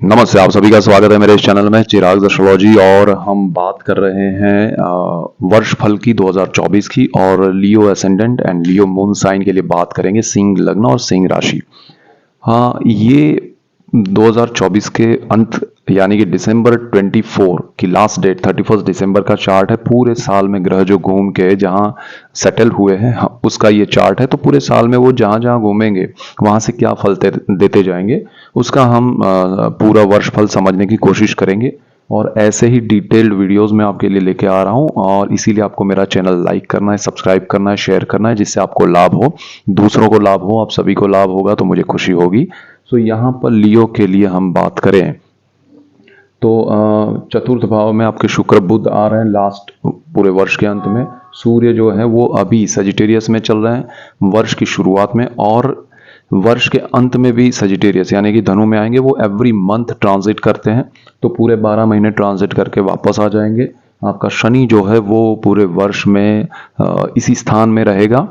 नमस्ते, आप सभी का स्वागत है मेरे इस चैनल में चिराग एस्ट्रोलॉजी। और हम बात कर रहे हैं वर्ष फल की 2024 की, और Leo ascendant and Leo moon sign के लिए बात करेंगे, सिंह लग्न और सिंह राशि। हाँ, ये 2024 के अंत यानी कि दिसंबर 24 की लास्ट डेट 31 दिसंबर का चार्ट है। पूरे साल में ग्रह जो घूम के जहाँ सेटल हुए हैं, हाँ, उसका ये चार्ट है। तो पूरे साल में वो जहाँ जहाँ घूमेंगे वहाँ से क्या फल देते जाएंगे, उसका हम पूरा वर्ष फल समझने की कोशिश करेंगे। और ऐसे ही डिटेल्ड वीडियोस मैं आपके लिए लेके आ रहा हूँ, और इसीलिए आपको मेरा चैनल लाइक करना है, सब्सक्राइब करना है, शेयर करना है, जिससे आपको लाभ हो, दूसरों को लाभ हो, आप सभी को लाभ होगा तो मुझे खुशी होगी। तो यहाँ पर लियो के लिए हम बात करें तो चतुर्थ भाव में आपके शुक्र बुध आ रहे हैं लास्ट पूरे वर्ष के अंत में। सूर्य जो है वो अभी सजिटेरियस में चल रहे हैं वर्ष की शुरुआत में, और वर्ष के अंत में भी सजिटेरियस यानी कि धनु में आएंगे। वो एवरी मंथ ट्रांजिट करते हैं, तो पूरे 12 महीने ट्रांजिट करके वापस आ जाएंगे। आपका शनि जो है वो पूरे वर्ष में इसी स्थान में रहेगा,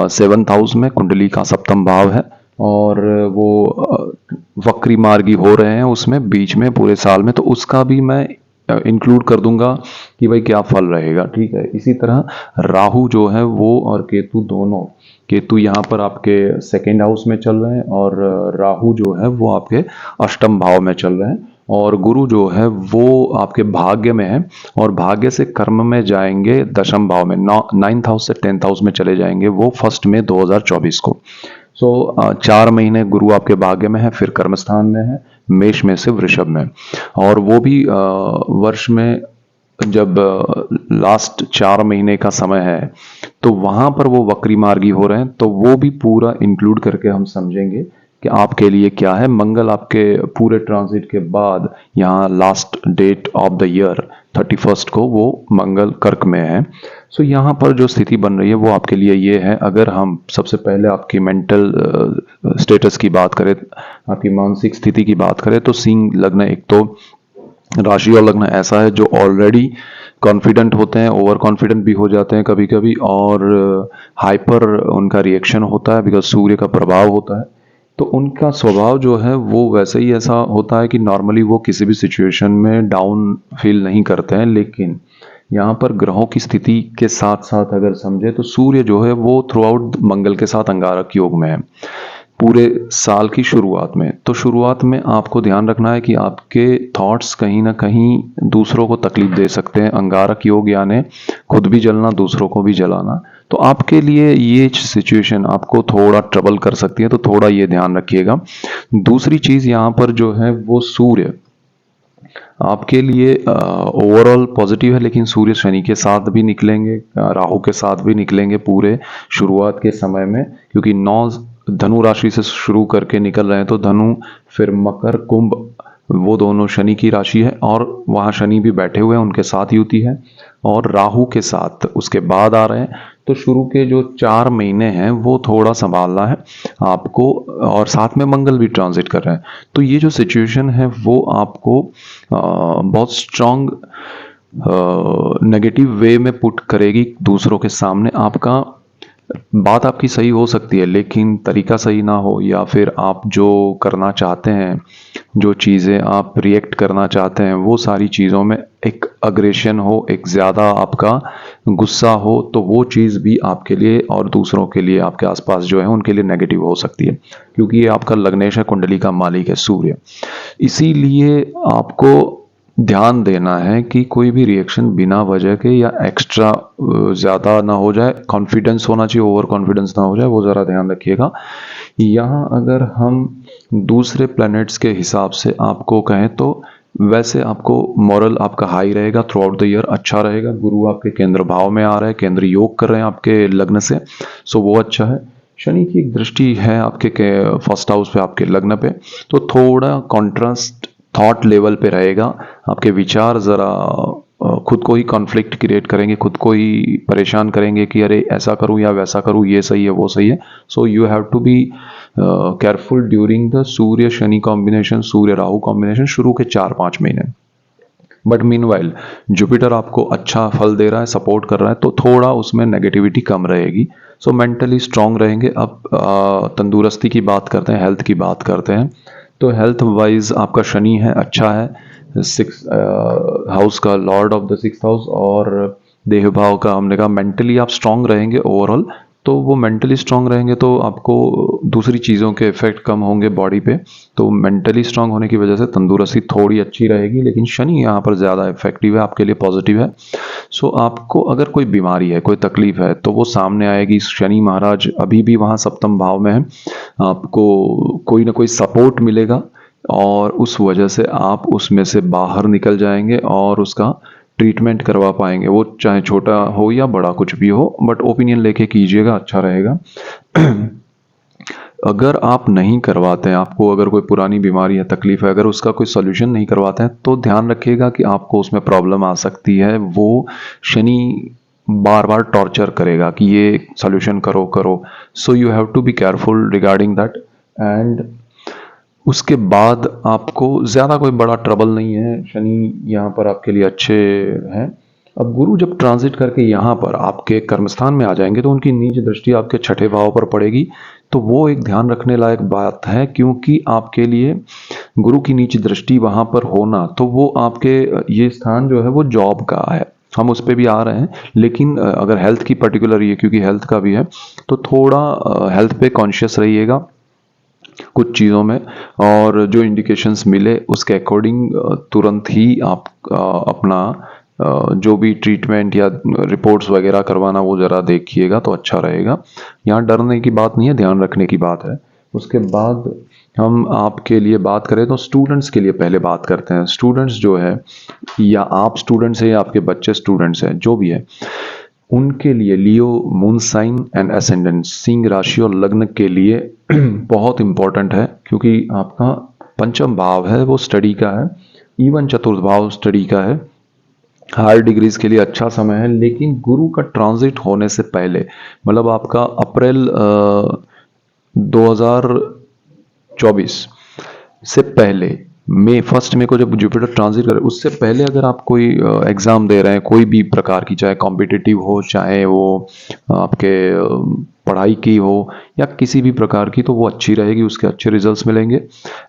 7th हाउस में, कुंडली का सप्तम भाव है। और वो वक्री मार्गी हो रहे हैं उसमें बीच में पूरे साल में, तो उसका भी मैं इंक्लूड कर दूंगा कि भाई क्या फल रहेगा। ठीक है, इसी तरह राहु जो है वो और केतु दोनों, केतु यहाँ पर आपके सेकेंड हाउस में चल रहे हैं, और राहु जो है वो आपके अष्टम भाव में चल रहे हैं, और गुरु जो है वो आपके भाग्य में है, और भाग्य से कर्म में जाएंगे दशम भाव में, 9th हाउस से 10th हाउस में चले जाएंगे वो 1 मई 2024 को। सो 4 महीने गुरु आपके भाग्य में है, फिर कर्म स्थान में है, मेष में से वृषभ में। और वो भी वर्ष में जब लास्ट 4 महीने का समय है, तो वहां पर वो वक्री मार्गी हो रहे हैं, तो वो भी पूरा इंक्लूड करके हम समझेंगे कि आपके लिए क्या है। मंगल आपके पूरे ट्रांजिट के बाद यहाँ last date of the year 31 को वो मंगल कर्क में है। सो यहाँ पर जो स्थिति बन रही है वो आपके लिए ये है। अगर हम सबसे पहले आपकी मेंटल स्टेटस की बात करें, आपकी मानसिक स्थिति की बात करें, तो सिंह लग्न एक तो राशि और लग्न ऐसा है जो ऑलरेडी कॉन्फिडेंट होते हैं, ओवर कॉन्फिडेंट भी हो जाते हैं कभी कभी, और हाइपर उनका रिएक्शन होता है बिकॉज सूर्य का प्रभाव होता है। तो उनका स्वभाव जो है वो वैसे ही ऐसा होता है कि नॉर्मली वो किसी भी सिचुएशन में डाउन फील नहीं करते हैं। लेकिन यहाँ पर ग्रहों की स्थिति के साथ साथ अगर समझे तो सूर्य जो है वो थ्रू आउट मंगल के साथ अंगारक योग में है पूरे साल की शुरुआत में। तो शुरुआत में आपको ध्यान रखना है कि आपके थॉट्स कहीं ना कहीं दूसरों को तकलीफ दे सकते हैं। अंगारक योग यानी खुद भी जलना, दूसरों को भी जलाना। तो आपके लिए ये सिचुएशन आपको थोड़ा ट्रबल कर सकती है, तो थोड़ा ये ध्यान रखिएगा। दूसरी चीज यहाँ पर जो है वो सूर्य आपके लिए ओवरऑल पॉजिटिव है, लेकिन सूर्य शनि के साथ भी निकलेंगे, राहु के साथ भी निकलेंगे पूरे शुरुआत के समय में, क्योंकि 9 धनु राशि से शुरू करके निकल रहे हैं। तो धनु, फिर मकर, कुंभ, वो दोनों शनि की राशि है, और वहाँ शनि भी बैठे हुए हैं, उनके साथ युति है, और राहु के साथ उसके बाद आ रहे हैं। तो शुरू के जो 4 महीने हैं वो थोड़ा संभालना है आपको, और साथ में मंगल भी ट्रांजिट कर रहे हैं। तो ये जो सिचुएशन है वो आपको बहुत स्ट्रांग नेगेटिव वे में पुट करेगी दूसरों के सामने। आपका बात आपकी सही हो सकती है, लेकिन तरीका सही ना हो, या फिर आप जो करना चाहते हैं, जो चीज़ें आप रिएक्ट करना चाहते हैं, वो सारी चीज़ों में एक अग्रेशन हो, एक ज़्यादा आपका गुस्सा हो, तो वो चीज़ भी आपके लिए और दूसरों के लिए, आपके आसपास जो है उनके लिए नेगेटिव हो सकती है, क्योंकि ये आपका लग्नेश है, कुंडली का मालिक है सूर्य। इसीलिए आपको ध्यान देना है कि कोई भी रिएक्शन बिना वजह के या एक्स्ट्रा ज़्यादा ना हो जाए। कॉन्फिडेंस होना चाहिए, ओवर कॉन्फिडेंस ना हो जाए, वो ज़रा ध्यान रखिएगा। यहाँ अगर हम दूसरे प्लैनेट्स के हिसाब से आपको कहें तो वैसे आपको मॉरल आपका हाई रहेगा थ्रू आउट द ईयर, अच्छा रहेगा। गुरु आपके केंद्र भाव में आ रहे हैं, केंद्र योग कर रहे हैं आपके लग्न से, सो वो अच्छा है। शनि की एक दृष्टि है आपके फर्स्ट हाउस पे, आपके लग्न पे, तो थोड़ा कॉन्ट्रास्ट थॉट लेवल पे रहेगा। आपके विचार ज़रा खुद को ही कॉन्फ्लिक्ट क्रिएट करेंगे, खुद को ही परेशान करेंगे कि अरे ऐसा करूं या वैसा करूं, ये सही है वो सही है। So you have to be careful during the Surya Shani combination, Surya Rahu combination शुरू के 4-5 महीने। बट मीनवाइल जुपिटर आपको अच्छा फल दे रहा है, सपोर्ट कर रहा है, तो थोड़ा उसमें नेगेटिविटी कम रहेगी। सो मेंटली स्ट्रांग रहेंगे। अब तंदुरुस्ती की बात करते हैं, हेल्थ की बात करते हैं। तो हेल्थ वाइज आपका शनि है अच्छा है, सिक्स हाउस का Lord of the six house, और देह भाव का हमने कहा मेंटली आप स्ट्रांग रहेंगे ओवरऑल। तो वो मेंटली स्ट्रांग रहेंगे तो आपको दूसरी चीज़ों के इफेक्ट कम होंगे बॉडी पे। तो मेंटली स्ट्रांग होने की वजह से तंदुरुस्ती थोड़ी अच्छी रहेगी, लेकिन शनि यहाँ पर ज़्यादा इफेक्टिव है आपके लिए, पॉजिटिव है। सो आपको अगर कोई बीमारी है, कोई तकलीफ है, तो वो सामने आएगी। शनि महाराज अभी भी वहाँ सप्तम भाव में है, आपको कोई ना कोई सपोर्ट मिलेगा और उस वजह से आप उसमें से बाहर निकल जाएंगे और उसका ट्रीटमेंट करवा पाएंगे, वो चाहे छोटा हो या बड़ा कुछ भी हो, बट ओपिनियन लेके कीजिएगा, अच्छा रहेगा। अगर आप नहीं करवाते हैं, आपको अगर कोई पुरानी बीमारी या तकलीफ है, अगर उसका कोई सॉल्यूशन नहीं करवाते हैं, तो ध्यान रखिएगा कि आपको उसमें प्रॉब्लम आ सकती है। वो शनि बार बार टॉर्चर करेगा कि ये सॉल्यूशन करो करो। So you have to be careful regarding that. And उसके बाद आपको ज़्यादा कोई बड़ा ट्रबल नहीं है, शनि यहाँ पर आपके लिए अच्छे हैं। अब गुरु जब ट्रांजिट करके यहाँ पर आपके कर्मस्थान में आ जाएंगे तो उनकी नीच दृष्टि आपके छठे भाव पर पड़ेगी। तो वो एक ध्यान रखने लायक बात है, क्योंकि आपके लिए गुरु की नीच दृष्टि वहाँ पर होना, तो वो आपके ये स्थान जो है वो जॉब का है, हम उस पर भी आ रहे हैं। लेकिन अगर हेल्थ की पर्टिकुलर ये, क्योंकि हेल्थ का भी है, तो थोड़ा हेल्थ पे कॉन्शियस रहिएगा कुछ चीज़ों में, और जो इंडिकेशंस मिले उसके अकॉर्डिंग तुरंत ही आप अपना जो भी ट्रीटमेंट या रिपोर्ट्स वगैरह करवाना वो ज़रा देखिएगा तो अच्छा रहेगा। यहाँ डरने की बात नहीं है, ध्यान रखने की बात है। उसके बाद हम आपके लिए बात करें तो स्टूडेंट्स के लिए पहले बात करते हैं। स्टूडेंट्स जो है, या आप स्टूडेंट्स हैं या आपके बच्चे स्टूडेंट्स हैं, जो भी है, उनके लिए Leo moon sign and ascendant सिंह राशि और लग्न के लिए बहुत इंपॉर्टेंट है, क्योंकि आपका पंचम भाव है वो स्टडी का है, इवन चतुर्थ भाव स्टडी का है। हायर डिग्रीज के लिए अच्छा समय है, लेकिन गुरु का ट्रांजिट होने से पहले, मतलब आपका अप्रैल 2024 से पहले, मई को जब जुपिटर ट्रांजिट करे उससे पहले अगर आप कोई एग्ज़ाम दे रहे हैं, कोई भी प्रकार की, चाहे कॉम्पिटिटिव हो, चाहे वो आपके पढ़ाई की हो या किसी भी प्रकार की, तो वो अच्छी रहेगी, उसके अच्छे रिजल्ट्स मिलेंगे।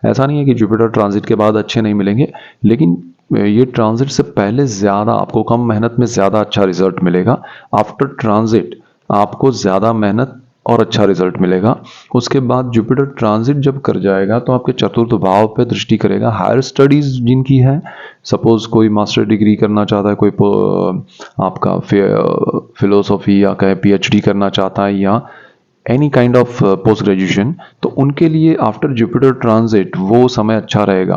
ऐसा नहीं है कि जुपिटर ट्रांजिट के बाद अच्छे नहीं मिलेंगे, लेकिन ये ट्रांजिट से पहले ज़्यादा आपको कम मेहनत में ज़्यादा अच्छा रिजल्ट मिलेगा। आफ्टर ट्रांजिट आपको ज़्यादा मेहनत और अच्छा रिजल्ट मिलेगा। उसके बाद जुपिटर ट्रांजिट जब कर जाएगा तो आपके चतुर्थ भाव पे दृष्टि करेगा। हायर स्टडीज जिनकी है, सपोज कोई मास्टर डिग्री करना चाहता है, कोई आपका फिलोसॉफी या कहे पीएचडी करना चाहता है, या any kind of post graduation, तो उनके लिए आफ्टर जुपिटर ट्रांजिट वो समय अच्छा रहेगा।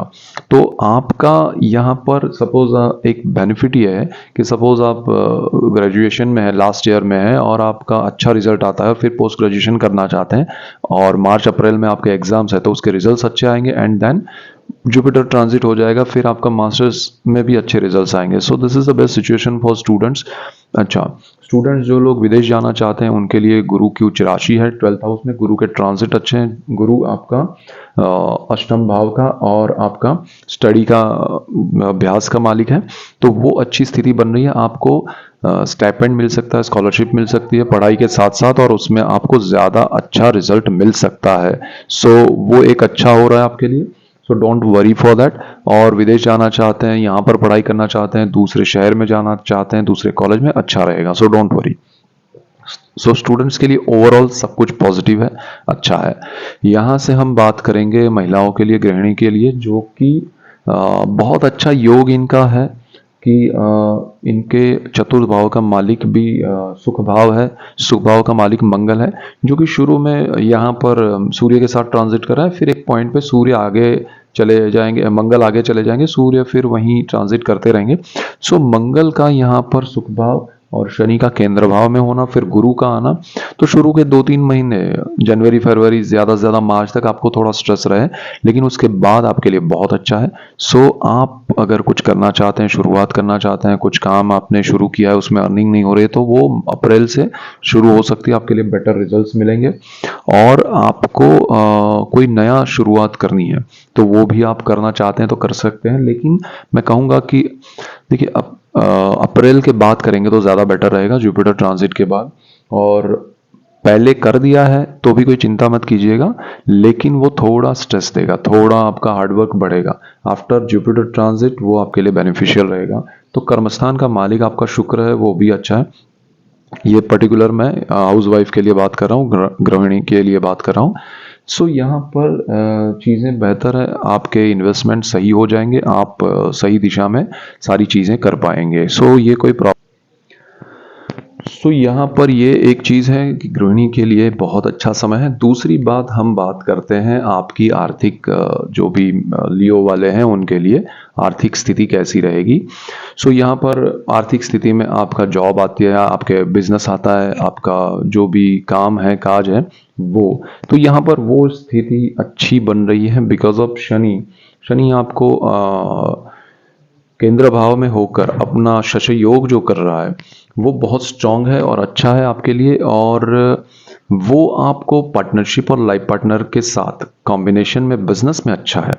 तो आपका यहाँ पर सपोज एक बेनिफिट ये है कि सपोज आप ग्रेजुएशन में है, लास्ट ईयर में है, और आपका अच्छा रिजल्ट आता है, फिर पोस्ट ग्रेजुएशन करना चाहते हैं, और मार्च अप्रैल में आपके एग्जाम्स है, तो उसके रिजल्ट्स अच्छे आएंगे, एंड देन जुपिटर ट्रांजिट हो जाएगा, फिर आपका मास्टर्स में भी अच्छे रिजल्ट्स आएंगे। So this is the best situation for students. अच्छा, स्टूडेंट्स जो लोग विदेश जाना चाहते हैं उनके लिए गुरु की उच्च राशि है, 12th हाउस में गुरु के ट्रांजिट अच्छे हैं। गुरु आपका अष्टम भाव का और आपका स्टडी का अभ्यास का मालिक है, तो वो अच्छी स्थिति बन रही है। आपको स्टाइपेंड मिल सकता है, स्कॉलरशिप मिल सकती है पढ़ाई के साथ साथ, और उसमें आपको ज़्यादा अच्छा रिजल्ट मिल सकता है। सो वो एक अच्छा हो रहा है आपके लिए, so don't worry for that. और विदेश जाना चाहते हैं, यहाँ पर पढ़ाई करना चाहते हैं, दूसरे शहर में जाना चाहते हैं, दूसरे कॉलेज में, अच्छा रहेगा, so don't worry. So students के लिए ओवरऑल सब कुछ पॉजिटिव है, अच्छा है। यहाँ से हम बात करेंगे महिलाओं के लिए, गृहिणी के लिए, जो कि बहुत अच्छा योग इनका है कि इनके चतुर्थ भाव का मालिक भी सुख भाव है, सुख भाव का मालिक मंगल है, जो कि शुरू में यहाँ पर सूर्य के साथ ट्रांजिट कर रहा है, फिर एक पॉइंट पे सूर्य आगे चले जाएंगे, मंगल आगे चले जाएंगे, सूर्य फिर वहीं ट्रांजिट करते रहेंगे। सो मंगल का यहाँ पर सुख भाव और शनि का केंद्र भाव में होना, फिर गुरु का आना, तो शुरू के 2-3 महीने, जनवरी फरवरी, ज़्यादा से ज़्यादा मार्च तक आपको थोड़ा स्ट्रेस रहे, लेकिन उसके बाद आपके लिए बहुत अच्छा है। सो आप अगर कुछ करना चाहते हैं, शुरुआत करना चाहते हैं, कुछ काम आपने शुरू किया है उसमें अर्निंग नहीं हो रही, तो वो अप्रैल से शुरू हो सकती है, आपके लिए बेटर रिजल्ट्स मिलेंगे। और आपको कोई नया शुरुआत करनी है तो वो भी आप करना चाहते हैं तो कर सकते हैं, लेकिन मैं कहूँगा कि देखिए, अप्रैल के बाद करेंगे तो ज़्यादा बेटर रहेगा, जुपिटर ट्रांजिट के बाद। और पहले कर दिया है तो भी कोई चिंता मत कीजिएगा, लेकिन वो थोड़ा स्ट्रेस देगा, थोड़ा आपका हार्डवर्क बढ़ेगा। आफ्टर जुपिटर ट्रांजिट वो आपके लिए बेनिफिशियल रहेगा। तो कर्मस्थान का मालिक आपका शुक्र है, वो भी अच्छा है। ये पर्टिकुलर मैं हाउस वाइफ के लिए बात कर रहा हूँ, गृहिणी के लिए बात कर रहा हूँ। सो यहाँ पर चीज़ें बेहतर है, आपके इन्वेस्टमेंट सही हो जाएंगे, आप सही दिशा में सारी चीज़ें कर पाएंगे। सो ये कोई प्रॉब्लम। सो यहाँ पर ये एक चीज़ है कि गृहिणी के लिए बहुत अच्छा समय है। दूसरी बात हम बात करते हैं आपकी आर्थिक, जो भी लियो वाले हैं उनके लिए आर्थिक स्थिति कैसी रहेगी। सो यहाँ पर आर्थिक स्थिति में आपका जॉब आती है, आपके बिजनेस आता है, आपका जो भी काम है काज है वो, तो यहाँ पर वो स्थिति अच्छी बन रही है बिकॉज ऑफ शनि। शनि आपको केंद्र भाव में होकर अपना शश योग जो कर रहा है वो बहुत स्ट्रांग है और अच्छा है आपके लिए। और वो आपको पार्टनरशिप और लाइफ पार्टनर के साथ कॉम्बिनेशन में बिजनेस में अच्छा है।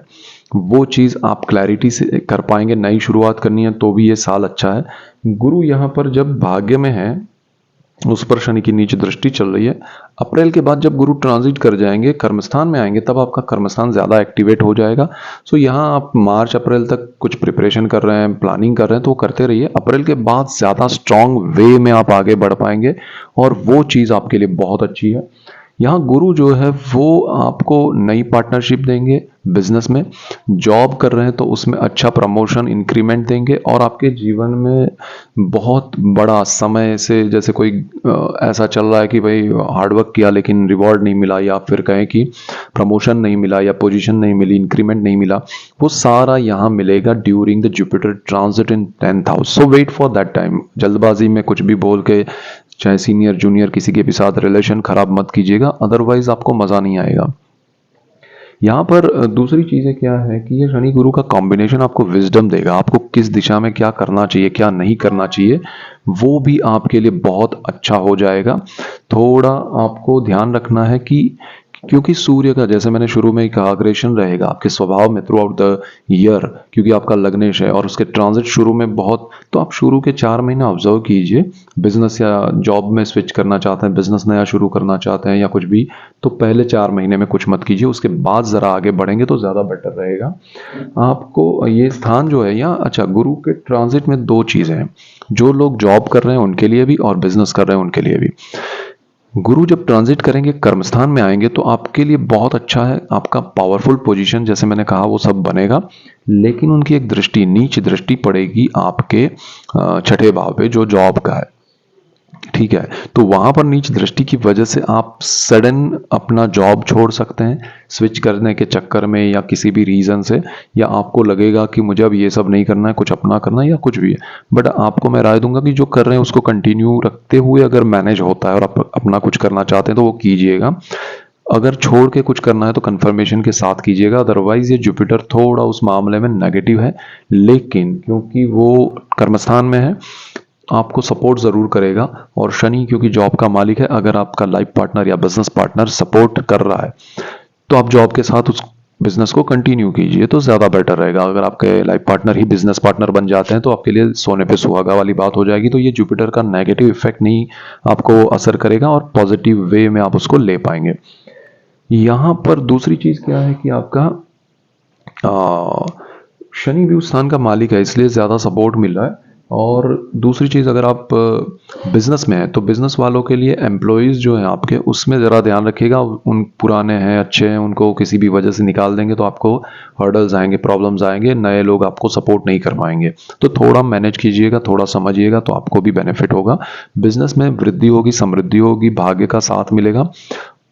वो चीज़ आप क्लैरिटी से कर पाएंगे। नई शुरुआत करनी है तो भी ये साल अच्छा है। गुरु यहाँ पर जब भाग्य में है, उस पर शनि की नीच दृष्टि चल रही है। अप्रैल के बाद जब गुरु ट्रांजिट कर जाएंगे, कर्मस्थान में आएंगे, तब आपका कर्मस्थान ज़्यादा एक्टिवेट हो जाएगा। सो यहाँ आप मार्च अप्रैल तक कुछ प्रिपरेशन कर रहे हैं, प्लानिंग कर रहे हैं, तो वो करते रहिए। अप्रैल के बाद ज़्यादा स्ट्रांग वे में आप आगे बढ़ पाएंगे और वो चीज़ आपके लिए बहुत अच्छी है। यहाँ गुरु जो है वो आपको नई पार्टनरशिप देंगे बिजनेस में। जॉब कर रहे हैं तो उसमें अच्छा प्रमोशन इंक्रीमेंट देंगे और आपके जीवन में बहुत बड़ा समय से, जैसे कोई ऐसा चल रहा है कि भाई हार्डवर्क किया लेकिन रिवॉर्ड नहीं मिला, या फिर कहें कि प्रमोशन नहीं मिला या पोजीशन नहीं मिली, इंक्रीमेंट नहीं मिला, वो सारा यहाँ मिलेगा during the Jupiter transit in 10th house. So wait for that time. जल्दबाजी में कुछ भी बोल के चाहे सीनियर जूनियर किसी के भी साथ रिलेशन खराब मत कीजिएगा, अदरवाइज आपको मज़ा नहीं आएगा। यहाँ पर दूसरी चीज़ें क्या है कि ये शनि गुरु का कॉम्बिनेशन आपको विजडम देगा, आपको किस दिशा में क्या करना चाहिए क्या नहीं करना चाहिए, वो भी आपके लिए बहुत अच्छा हो जाएगा। थोड़ा आपको ध्यान रखना है कि क्योंकि सूर्य का, जैसे मैंने शुरू में ही कहा, अग्रेशन रहेगा आपके स्वभाव में थ्रू आउट द ईयर, क्योंकि आपका लग्नेश है और उसके ट्रांजिट शुरू में बहुत, तो आप शुरू के 4 महीने ऑब्जर्व कीजिए। बिजनेस या जॉब में स्विच करना चाहते हैं, बिजनेस नया शुरू करना चाहते हैं या कुछ भी, तो पहले 4 महीने में कुछ मत कीजिए, उसके बाद ज़रा आगे बढ़ेंगे तो ज़्यादा बेटर रहेगा आपको। ये स्थान जो है यहाँ, अच्छा, गुरु के ट्रांजिट में दो चीज़ें हैं, जो लोग जॉब कर रहे हैं उनके लिए भी और बिजनेस कर रहे हैं उनके लिए भी। गुरु जब ट्रांजिट करेंगे, कर्मस्थान में आएंगे, तो आपके लिए बहुत अच्छा है, आपका पावरफुल पोजीशन जैसे मैंने कहा वो सब बनेगा। लेकिन उनकी एक दृष्टि, नीच दृष्टि पड़ेगी आपके छठे भाव पे जो जॉब का है, ठीक है। तो वहां पर नीच दृष्टि की वजह से आप सडन अपना जॉब छोड़ सकते हैं स्विच करने के चक्कर में या किसी भी रीजन से, या आपको लगेगा कि मुझे अब ये सब नहीं करना है, कुछ अपना करना है या कुछ भी है। बट आपको मैं राय दूंगा कि जो कर रहे हैं उसको कंटिन्यू रखते हुए अगर मैनेज होता है और आप अपना कुछ करना चाहते हैं तो वो कीजिएगा। अगर छोड़ के कुछ करना है तो कंफर्मेशन के साथ कीजिएगा, अदरवाइज ये जुपिटर थोड़ा उस मामले में नेगेटिव है। लेकिन क्योंकि वो कर्मस्थान में है, आपको सपोर्ट ज़रूर करेगा। और शनि क्योंकि जॉब का मालिक है, अगर आपका लाइफ पार्टनर या बिजनेस पार्टनर सपोर्ट कर रहा है तो आप जॉब के साथ उस बिजनेस को कंटिन्यू कीजिए तो ज़्यादा बेटर रहेगा। अगर आपके लाइफ पार्टनर ही बिजनेस पार्टनर बन जाते हैं तो आपके लिए सोने पे सुहागा वाली बात हो जाएगी। तो ये जुपिटर का नेगेटिव इफेक्ट नहीं आपको असर करेगा और पॉजिटिव वे में आप उसको ले पाएंगे। यहाँ पर दूसरी चीज़ क्या है कि आपका शनि भी उस स्थान का मालिक है, इसलिए ज़्यादा सपोर्ट मिल रहा है। और दूसरी चीज़, अगर आप बिजनेस में हैं तो बिजनेस वालों के लिए एम्प्लॉयज़ जो हैं आपके, उसमें ज़रा ध्यान रखिएगा। उन पुराने हैं, अच्छे हैं, उनको किसी भी वजह से निकाल देंगे तो आपको हर्डल्स आएंगे, प्रॉब्लम्स आएंगे, नए लोग आपको सपोर्ट नहीं कर पाएंगे। तो थोड़ा मैनेज कीजिएगा, थोड़ा समझिएगा तो आपको भी बेनिफिट होगा। बिजनेस में वृद्धि होगी, समृद्धि होगी, भाग्य का साथ मिलेगा।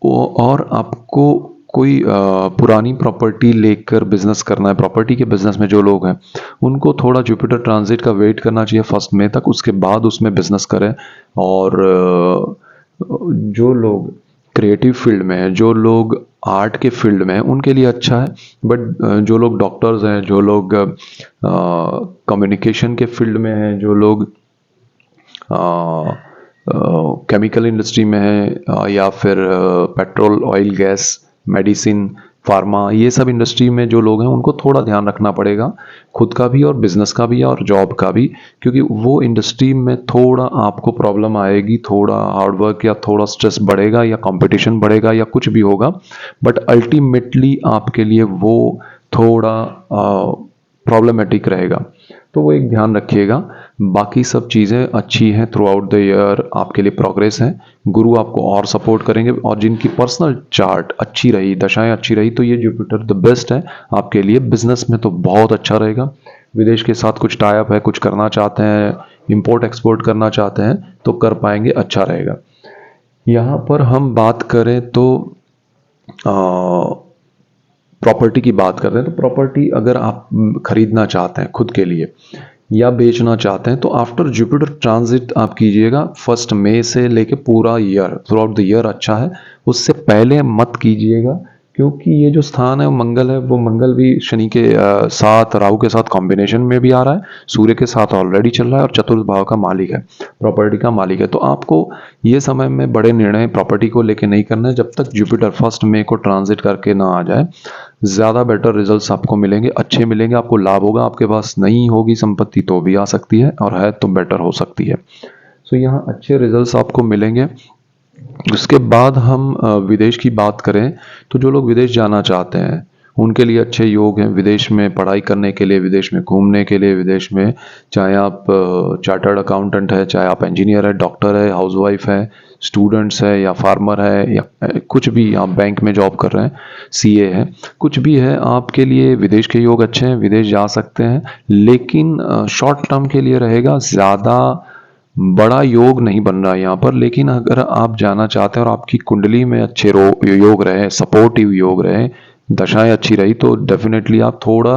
और आपको कोई पुरानी प्रॉपर्टी लेकर बिजनेस करना है, प्रॉपर्टी के बिजनेस में जो लोग हैं उनको थोड़ा जुपिटर ट्रांजिट का वेट करना चाहिए 1 मई तक, उसके बाद उसमें बिजनेस करें। और जो लोग क्रिएटिव फील्ड में हैं, जो लोग आर्ट के फील्ड में हैं, उनके लिए अच्छा है। बट जो लोग डॉक्टर्स हैं, जो लोग कम्युनिकेशन के फील्ड में हैं, जो लोग केमिकल इंडस्ट्री में है, या फिर petrol oil gas medicine pharma, ये सब इंडस्ट्री में जो लोग हैं उनको थोड़ा ध्यान रखना पड़ेगा, खुद का भी और बिजनेस का भी और जॉब का भी, क्योंकि वो इंडस्ट्री में थोड़ा आपको प्रॉब्लम आएगी, थोड़ा हार्डवर्क या थोड़ा स्ट्रेस बढ़ेगा या कंपटीशन बढ़ेगा या कुछ भी होगा, बट अल्टीमेटली आपके लिए वो थोड़ा प्रॉब्लमेटिक रहेगा। तो वो एक ध्यान रखिएगा। बाकी सब चीज़ें अच्छी हैं, थ्रू आउट द ईयर आपके लिए प्रोग्रेस है, गुरु आपको और सपोर्ट करेंगे, और जिनकी पर्सनल चार्ट अच्छी रही, दशाएं अच्छी रही, तो ये जुपिटर द बेस्ट है आपके लिए। बिजनेस में तो बहुत अच्छा रहेगा, विदेश के साथ कुछ टाई अप है, कुछ करना चाहते हैं, इंपोर्ट एक्सपोर्ट करना चाहते हैं तो कर पाएंगे, अच्छा रहेगा। यहाँ पर हम बात करें तो प्रॉपर्टी की बात कर रहे हैं, तो प्रॉपर्टी अगर आप खरीदना चाहते हैं खुद के लिए या बेचना चाहते हैं, तो आफ्टर जुपिटर ट्रांजिट आप कीजिएगा 1 मई से लेके पूरा year, through out the year अच्छा है। उससे पहले मत कीजिएगा, क्योंकि ये जो स्थान है मंगल है, वो मंगल भी शनि के साथ, राहु के साथ कॉम्बिनेशन में भी आ रहा है, सूर्य के साथ ऑलरेडी चल रहा है और चतुर्थ भाव का मालिक है, प्रॉपर्टी का मालिक है। तो आपको ये समय में बड़े निर्णय प्रॉपर्टी को लेके नहीं करना है जब तक जुपिटर 1 मई को ट्रांजिट करके ना आ जाए। ज़्यादा बेटर रिजल्ट्स आपको मिलेंगे, अच्छे मिलेंगे, आपको लाभ होगा। आपके पास नहीं होगी संपत्ति तो भी आ सकती है, और है तो बेटर हो सकती है। सो यहाँ अच्छे रिजल्ट्स आपको मिलेंगे। उसके बाद हम विदेश की बात करें, तो जो लोग विदेश जाना चाहते हैं उनके लिए अच्छे योग हैं, विदेश में पढ़ाई करने के लिए, विदेश में घूमने के लिए, विदेश में चाहे आप चार्टर्ड अकाउंटेंट है, चाहे आप इंजीनियर है, डॉक्टर है, हाउसवाइफ है, स्टूडेंट्स है या फार्मर है, या कुछ भी आप बैंक में जॉब कर रहे हैं, सीए है, कुछ भी है, आपके लिए विदेश के योग अच्छे हैं, विदेश जा सकते हैं। लेकिन शॉर्ट टर्म के लिए रहेगा, ज़्यादा बड़ा योग नहीं बन रहा है यहाँ पर। लेकिन अगर आप जाना चाहते हैं और आपकी कुंडली में अच्छे योग रहे, सपोर्टिव योग रहे, दशाएं अच्छी रही, तो डेफिनेटली आप थोड़ा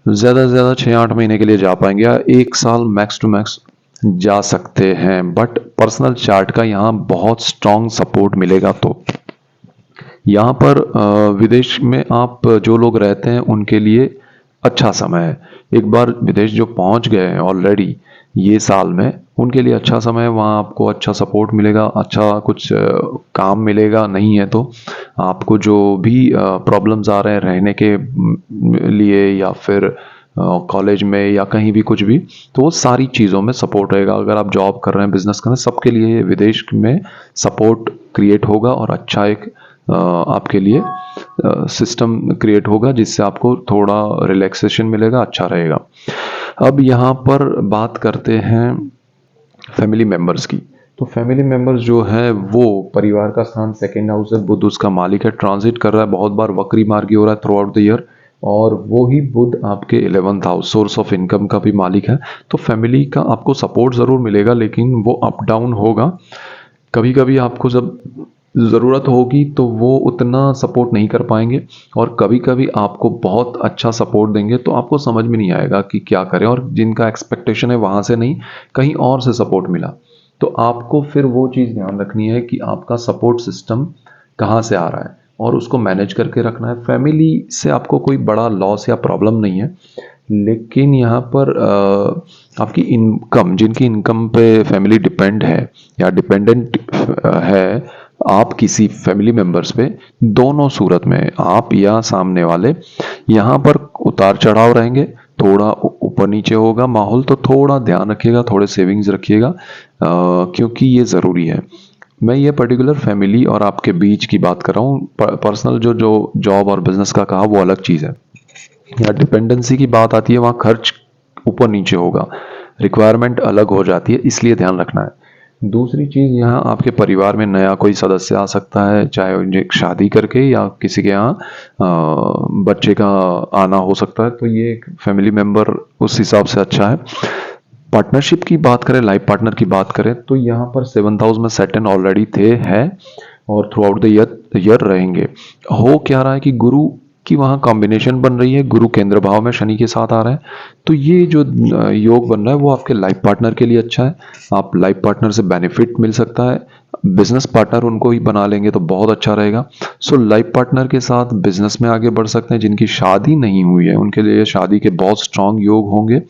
ज़्यादा से ज़्यादा 6-8 महीने के लिए जा पाएंगे, या 1 साल मैक्स टू मैक्स जा सकते हैं। बट पर्सनल चार्ट का यहाँ बहुत स्ट्रॉन्ग सपोर्ट मिलेगा। तो यहाँ पर विदेश में आप जो लोग रहते हैं उनके लिए अच्छा समय है। एक बार विदेश जो पहुँच गए हैं ऑलरेडी ये साल में, उनके लिए अच्छा समय है, वहाँ आपको अच्छा सपोर्ट मिलेगा, अच्छा कुछ काम मिलेगा। नहीं है तो आपको जो भी प्रॉब्लम्स आ रहे हैं रहने के लिए या फिर कॉलेज में या कहीं भी कुछ भी, तो वो सारी चीज़ों में सपोर्ट रहेगा। अगर आप जॉब कर रहे हैं, बिजनेस कर रहे हैं, सबके लिए विदेश में सपोर्ट क्रिएट होगा और अच्छा एक आपके लिए सिस्टम क्रिएट होगा, जिससे आपको थोड़ा रिलैक्सेशन मिलेगा, अच्छा रहेगा। अब यहाँ पर बात करते हैं फैमिली मेंबर्स की। तो फैमिली मेंबर्स जो है वो परिवार का स्थान सेकेंड हाउस है, बुध उसका मालिक है, ट्रांजिट कर रहा है, बहुत बार वक्री मार्गी हो रहा है थ्रू आउट द ईयर, और वो ही बुध आपके 11th house, source of income का भी मालिक है। तो फैमिली का आपको सपोर्ट ज़रूर मिलेगा, लेकिन वो अप डाउन होगा। कभी कभी आपको जब ज़रूरत होगी तो वो उतना सपोर्ट नहीं कर पाएंगे, और कभी कभी आपको बहुत अच्छा सपोर्ट देंगे तो आपको समझ में नहीं आएगा कि क्या करें, और जिनका एक्सपेक्टेशन है वहाँ से नहीं, कहीं और से सपोर्ट मिला। तो आपको फिर वो चीज़ ध्यान रखनी है कि आपका सपोर्ट सिस्टम कहाँ से आ रहा है, और उसको मैनेज करके रखना है। फैमिली से आपको कोई बड़ा लॉस या प्रॉब्लम नहीं है, लेकिन यहाँ पर आपकी इनकम, जिनकी इनकम पे फैमिली डिपेंड है या डिपेंडेंट है, आप किसी फैमिली मेंबर्स पे, दोनों सूरत में आप या सामने वाले, यहाँ पर उतार चढ़ाव रहेंगे, थोड़ा ऊपर नीचे होगा माहौल, तो थोड़ा ध्यान रखिएगा, थोड़े सेविंग्स रखिएगा, क्योंकि ये ज़रूरी है। मैं ये पर्टिकुलर फैमिली और आपके बीच की बात कर रहा हूँ, पर्सनल जो जो जॉब और बिजनेस का कहा वो अलग चीज़ है। या डिपेंडेंसी की बात आती है, वहाँ खर्च ऊपर नीचे होगा, रिक्वायरमेंट अलग हो जाती है, इसलिए ध्यान रखना है। दूसरी चीज़, यहाँ आपके परिवार में नया कोई सदस्य आ सकता है, चाहे उन्हें शादी करके या किसी के यहाँ बच्चे का आना हो सकता है, तो ये एक फैमिली मेंबर उस हिसाब से अच्छा है। पार्टनरशिप की बात करें, लाइफ पार्टनर की बात करें, तो यहाँ पर 7th हाउस में सेटन ऑलरेडी थे है, और थ्रू आउट द ईयर रहेंगे। हो क्या रहा है कि गुरु की वहाँ कॉम्बिनेशन बन रही है, गुरु केंद्र भाव में शनि के साथ आ रहा है, तो ये जो योग बन रहा है वो आपके लाइफ पार्टनर के लिए अच्छा है। आप लाइफ पार्टनर से बेनिफिट मिल सकता है, बिजनेस पार्टनर उनको ही बना लेंगे तो बहुत अच्छा रहेगा। सो लाइफ पार्टनर के साथ बिजनेस में आगे बढ़ सकते हैं। जिनकी शादी नहीं हुई है उनके लिए शादी के बहुत स्ट्रांग योग होंगे,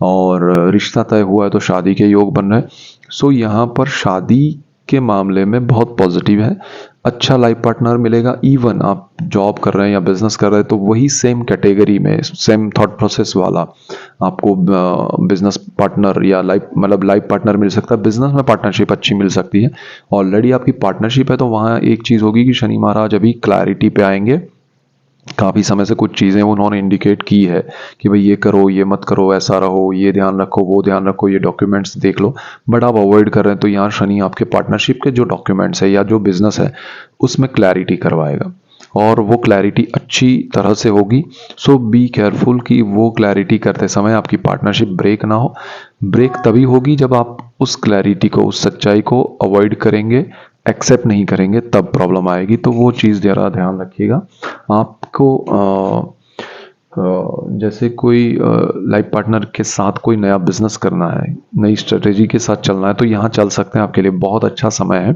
और रिश्ता तय हुआ है तो शादी के योग बन रहे हैं। सो यहाँ पर शादी के मामले में बहुत पॉजिटिव है। अच्छा लाइफ पार्टनर मिलेगा। इवन आप जॉब कर रहे हैं या बिजनेस कर रहे हैं तो वही सेम कैटेगरी में, सेम थॉट प्रोसेस वाला आपको बिजनेस पार्टनर या लाइफ पार्टनर मिल सकता है। बिजनेस में पार्टनरशिप अच्छी मिल सकती है। ऑलरेडी आपकी पार्टनरशिप है तो वहाँ एक चीज़ होगी कि शनि महाराज अभी क्लैरिटी पे आएंगे। काफ़ी समय से कुछ चीज़ें उन्होंने इंडिकेट की है कि भाई ये करो, ये मत करो, ऐसा रहो, ये ध्यान रखो, वो ध्यान रखो, ये डॉक्यूमेंट्स देख लो, बट आप अवॉइड कर रहे हैं। तो यहाँ शनि आपके पार्टनरशिप के जो डॉक्यूमेंट्स है या जो बिजनेस है उसमें क्लैरिटी करवाएगा, और वो क्लैरिटी अच्छी तरह से होगी। सो बी केयरफुल कि वो क्लैरिटी करते समय आपकी पार्टनरशिप ब्रेक ना हो। ब्रेक तभी होगी जब आप उस क्लैरिटी को, उस सच्चाई को अवॉइड करेंगे, एक्सेप्ट नहीं करेंगे, तब प्रॉब्लम आएगी। तो वो चीज़ ज़रा ध्यान रखिएगा। आपको जैसे कोई लाइफ पार्टनर के साथ कोई नया बिजनेस करना है, नई स्ट्रेटेजी के साथ चलना है, तो यहाँ चल सकते हैं, आपके लिए बहुत अच्छा समय है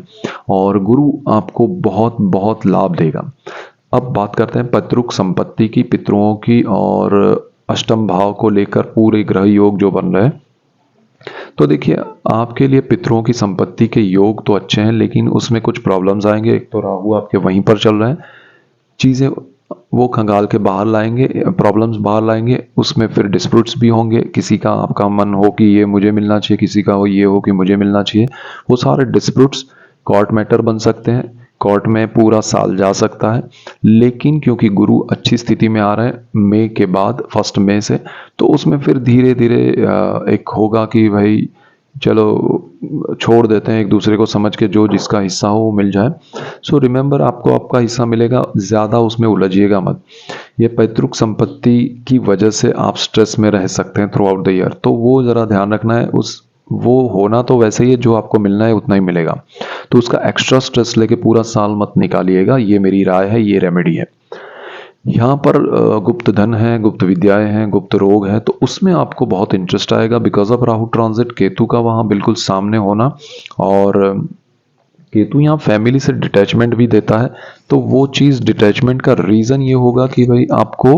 और गुरु आपको बहुत बहुत लाभ देगा। अब बात करते हैं पितृक संपत्ति की, पितरों की, और अष्टम भाव को लेकर पूरे ग्रह योग जो बन रहे हैं। तो देखिए, आपके लिए पितरों की संपत्ति के योग तो अच्छे हैं, लेकिन उसमें कुछ प्रॉब्लम्स आएंगे। एक तो राहु आपके वहीं पर चल रहे हैं, चीज़ें वो खंगाल के बाहर लाएंगे, प्रॉब्लम्स बाहर लाएंगे। उसमें फिर डिस्प्यूट्स भी होंगे, किसी का आपका मन हो कि ये मुझे मिलना चाहिए, किसी का हो ये हो कि मुझे मिलना चाहिए। वो सारे डिस्प्यूट्स कोर्ट मैटर बन सकते हैं, कोर्ट में पूरा साल जा सकता है। लेकिन क्योंकि गुरु अच्छी स्थिति में आ रहे हैं मई के बाद, 1 मई से, तो उसमें फिर धीरे धीरे एक होगा कि भाई चलो छोड़ देते हैं, एक दूसरे को समझ के जो जिसका हिस्सा हो वो मिल जाए। सो रिमेंबर, आपको आपका हिस्सा मिलेगा, ज़्यादा उसमें उलझिएगा मत। ये पैतृक संपत्ति की वजह से आप स्ट्रेस में रह सकते हैं थ्रू आउट द ईयर, तो वो ज़रा ध्यान रखना है। वो होना तो वैसे ही है, जो आपको मिलना है उतना ही मिलेगा, तो उसका एक्स्ट्रा स्ट्रेस लेके पूरा साल मत निकालिएगा। ये मेरी राय है, ये रेमेडी है। यहाँ पर गुप्त धन है, गुप्त विद्याएं हैं, गुप्त रोग है, तो उसमें आपको बहुत इंटरेस्ट आएगा because of Rahu transit, Ketu का वहाँ बिल्कुल सामने होना। और केतु यहाँ फैमिली से डिटैचमेंट भी देता है, तो वो चीज़, डिटैचमेंट का रीज़न ये होगा कि भाई आपको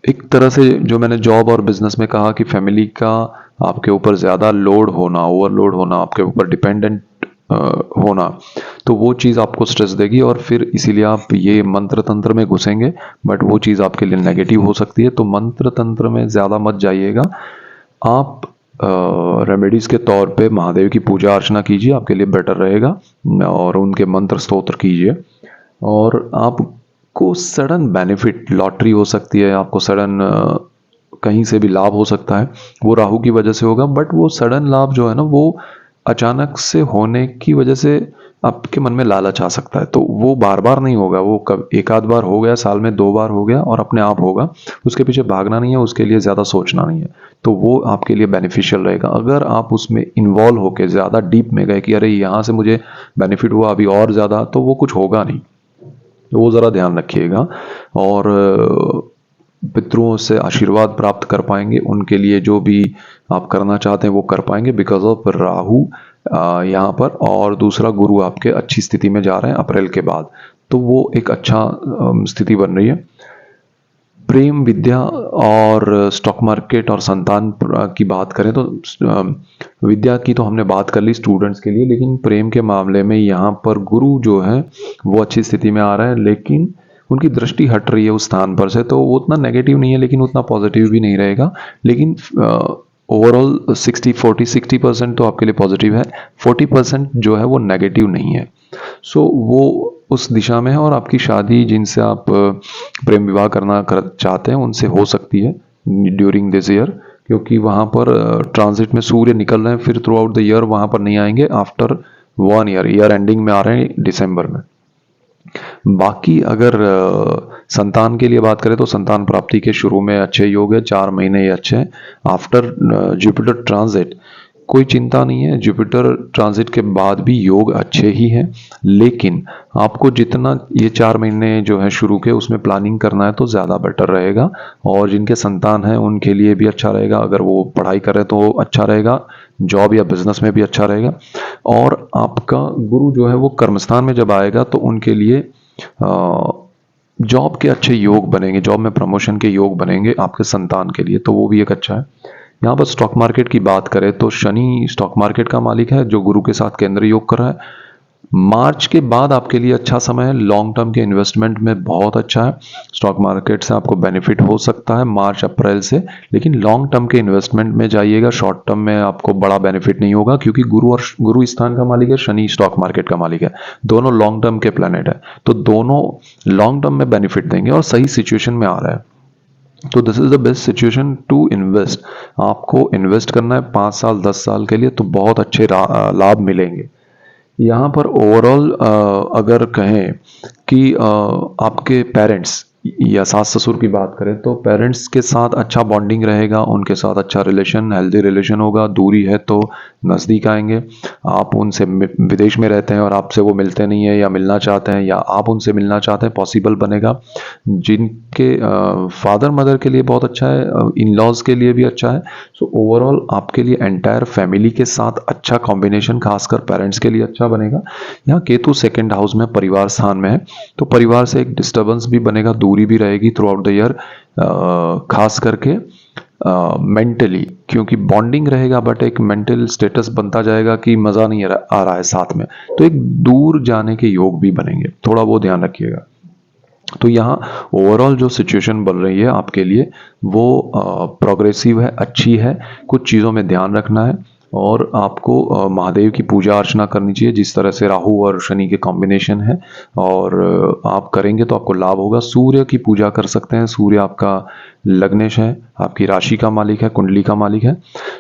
एक तरह से, जो मैंने जॉब और बिजनेस में कहा कि फैमिली का आपके ऊपर ज़्यादा लोड होना, ओवरलोड होना, आपके ऊपर डिपेंडेंट होना, तो वो चीज़ आपको स्ट्रेस देगी और फिर इसीलिए आप ये मंत्र तंत्र में घुसेंगे, बट वो चीज़ आपके लिए नेगेटिव हो सकती है। तो मंत्र तंत्र में ज़्यादा मत जाइएगा। आप रेमेडीज़ के तौर पे महादेव की पूजा अर्चना कीजिए, आपके लिए बेटर रहेगा, और उनके मंत्र स्तोत्र कीजिए। और आपको सडन बेनिफिट, लॉटरी हो सकती है, आपको सडन कहीं से भी लाभ हो सकता है, वो राहु की वजह से होगा। बट वो सडन लाभ जो है ना, वो अचानक से होने की वजह से आपके मन में लालच आ सकता है, तो वो बार बार नहीं होगा। वो कब एक आध बार हो गया, साल में 2 बार हो गया और अपने आप होगा। उसके पीछे भागना नहीं है, उसके लिए ज़्यादा सोचना नहीं है, तो वो आपके लिए बेनिफिशियल रहेगा। अगर आप उसमें इन्वॉल्व होकर ज़्यादा डीप में गए कि अरे यहाँ से मुझे बेनिफिट हुआ अभी और ज़्यादा, तो वो कुछ होगा नहीं। तो वो ज़रा ध्यान रखिएगा। और पितरों से आशीर्वाद प्राप्त कर पाएंगे, उनके लिए जो भी आप करना चाहते हैं वो कर पाएंगे बिकॉज ऑफ राहु यहाँ पर, और दूसरा गुरु आपके अच्छी स्थिति में जा रहे हैं अप्रैल के बाद, तो वो एक अच्छा स्थिति बन रही है। प्रेम, विद्या और स्टॉक मार्केट और संतान की बात करें तो विद्या की तो हमने बात कर ली स्टूडेंट्स के लिए, लेकिन प्रेम के मामले में यहाँ पर गुरु जो है वो अच्छी स्थिति में आ रहा है, लेकिन उनकी दृष्टि हट रही है उस स्थान पर से, तो वो उतना नेगेटिव नहीं है लेकिन उतना पॉजिटिव भी नहीं रहेगा। लेकिन ओवरऑल 60% तो आपके लिए पॉजिटिव है, 40% जो है वो नेगेटिव नहीं है। सो वो उस दिशा में है, और आपकी शादी जिनसे आप प्रेम विवाह करना चाहते हैं उनसे हो सकती है ड्यूरिंग दिस ईयर, क्योंकि वहाँ पर ट्रांजिट में सूर्य निकल रहे हैं, फिर थ्रू आउट द ईयर वहाँ पर नहीं आएंगे। आफ्टर 1 ईयर, ईयर एंडिंग में आ रहे हैं दिसंबर में। बाकी अगर संतान के लिए बात करें तो संतान प्राप्ति के शुरू में अच्छे योग है, 4 महीने ये अच्छे हैं। आफ्टर जुपिटर ट्रांजिट कोई चिंता नहीं है, जुपिटर ट्रांजिट के बाद भी योग अच्छे ही हैं, लेकिन आपको जितना ये 4 महीने जो है शुरू के उसमें प्लानिंग करना है तो ज़्यादा बेटर रहेगा। और जिनके संतान हैं उनके लिए भी अच्छा रहेगा, अगर वो पढ़ाई करें तो अच्छा रहेगा, जॉब या बिजनेस में भी अच्छा रहेगा। और आपका गुरु जो है वो कर्मस्थान में जब आएगा तो उनके लिए जॉब के अच्छे योग बनेंगे, जॉब में प्रमोशन के योग बनेंगे आपके संतान के लिए, तो वो भी एक अच्छा है। यहाँ पर स्टॉक मार्केट की बात करें तो शनि स्टॉक मार्केट का मालिक है जो गुरु के साथ केंद्र योग कर रहा है। मार्च के बाद आपके लिए अच्छा समय है, लॉन्ग टर्म के इन्वेस्टमेंट में बहुत अच्छा है। स्टॉक मार्केट से आपको बेनिफिट हो सकता है मार्च अप्रैल से, लेकिन लॉन्ग टर्म के इन्वेस्टमेंट में जाइएगा। शॉर्ट टर्म में आपको बड़ा बेनिफिट नहीं होगा, क्योंकि गुरु स्थान का मालिक है, शनि स्टॉक मार्केट का मालिक है, दोनों लॉन्ग टर्म के प्लैनेट है, तो दोनों लॉन्ग टर्म में बेनिफिट देंगे और सही सिचुएशन में आ रहा है। तो this is the best situation to invest. आपको इन्वेस्ट करना है 5 साल 10 साल के लिए, तो बहुत अच्छे लाभ मिलेंगे। यहाँ पर ओवरऑल अगर कहें कि आपके पेरेंट्स या सास ससुर की बात करें, तो पेरेंट्स के साथ अच्छा बॉन्डिंग रहेगा, उनके साथ अच्छा रिलेशन, हेल्दी रिलेशन होगा। दूरी है तो नज़दीक आएंगे। आप उनसे विदेश में रहते हैं और आपसे वो मिलते नहीं है या मिलना चाहते हैं, या आप उनसे मिलना चाहते हैं, पॉसिबल बनेगा। जिनके फादर मदर के लिए बहुत अच्छा है, इन लॉज के लिए भी अच्छा है। सो ओवरऑल आपके लिए एंटायर फैमिली के साथ अच्छा कॉम्बिनेशन, खासकर पेरेंट्स के लिए अच्छा बनेगा। यहाँ केतु सेकंड हाउस में परिवार स्थान में है, तो परिवार से एक डिस्टर्बेंस भी बनेगा, दूरी भी रहेगी थ्रू आउट द ईयर, खास करके मेंटली, क्योंकि बॉन्डिंग रहेगा बट एक मेंटल स्टेटस बनता जाएगा कि मज़ा नहीं आ रहा है साथ में, तो एक दूर जाने के योग भी बनेंगे, थोड़ा वो ध्यान रखिएगा। तो यहाँ ओवरऑल जो सिचुएशन बन रही है आपके लिए वो प्रोग्रेसिव है, अच्छी है। कुछ चीज़ों में ध्यान रखना है, और आपको महादेव की पूजा अर्चना करनी चाहिए, जिस तरह से राहु और शनि के कॉम्बिनेशन है, और आप करेंगे तो आपको लाभ होगा। सूर्य की पूजा कर सकते हैं, सूर्य आपका लग्नेश है, आपकी राशि का मालिक है, कुंडली का मालिक है।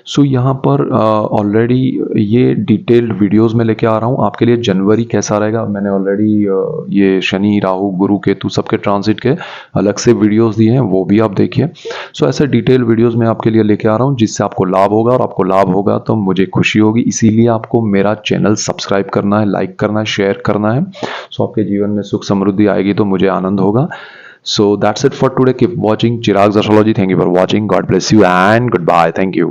सो यहाँ पर ऑलरेडी ये डिटेल्ड वीडियोस में लेके आ रहा हूँ आपके लिए। जनवरी कैसा रहेगा, मैंने ऑलरेडी ये शनि राहु गुरु केतु सबके ट्रांजिट के अलग से वीडियोस दिए हैं, वो भी आप देखिए। सो ऐसे डिटेल वीडियोस मैं आपके लिए लेके आ रहा हूँ, जिससे आपको लाभ होगा, और आपको लाभ होगा तो मुझे खुशी होगी। इसीलिए आपको मेरा चैनल सब्सक्राइब करना है, लाइक करना है, शेयर करना है। सो आपके जीवन में सुख समृद्धि आएगी तो मुझे आनंद होगा। So that's it for today. Keep watching Chirag's Astrology. Thank you for watching. God bless you and goodbye. Thank you.